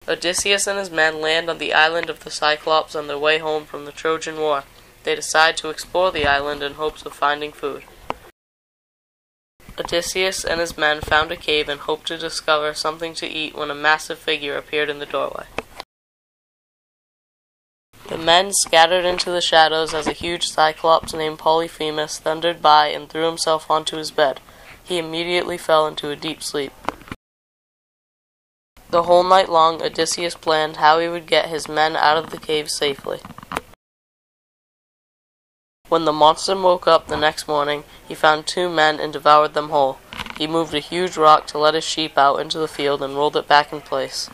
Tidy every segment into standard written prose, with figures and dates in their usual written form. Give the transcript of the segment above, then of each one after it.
Odysseus and his men land on the island of the Cyclops on their way home from the Trojan War. They decide to explore the island in hopes of finding food. Odysseus and his men found a cave and hoped to discover something to eat when a massive figure appeared in the doorway. The men scattered into the shadows as a huge Cyclops named Polyphemus thundered by and threw himself onto his bed. He immediately fell into a deep sleep. The whole night long, Odysseus planned how he would get his men out of the cave safely. When the monster woke up the next morning, he found 2 men and devoured them whole. He moved a huge rock to let his sheep out into the field and rolled it back in place.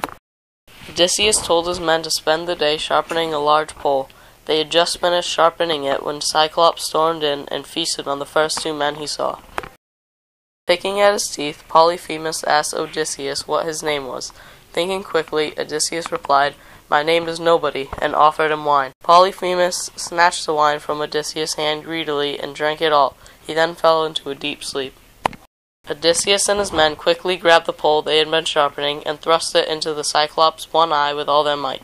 Odysseus told his men to spend the day sharpening a large pole. They had just finished sharpening it when Cyclops stormed in and feasted on the first 2 men he saw. Picking at his teeth, Polyphemus asked Odysseus what his name was. Thinking quickly, Odysseus replied, "My name is Nobody," and offered him wine. Polyphemus snatched the wine from Odysseus' hand greedily and drank it all. He then fell into a deep sleep. Odysseus and his men quickly grabbed the pole they had been sharpening and thrust it into the Cyclops' one eye with all their might.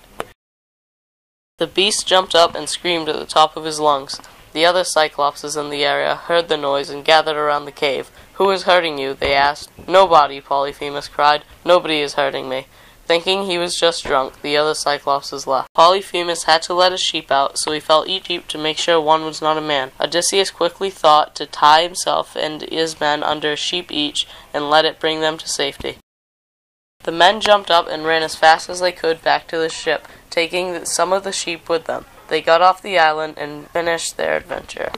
The beast jumped up and screamed at the top of his lungs. The other Cyclopses in the area heard the noise and gathered around the cave. "Who is hurting you?" they asked. "Nobody," Polyphemus cried. "Nobody is hurting me." Thinking he was just drunk, the other Cyclopses left. Polyphemus had to let his sheep out, so he felt each sheep to make sure one was not a man. Odysseus quickly thought to tie himself and his men under a sheep each and let it bring them to safety. The men jumped up and ran as fast as they could back to the ship, taking some of the sheep with them. They got off the island and finished their adventure.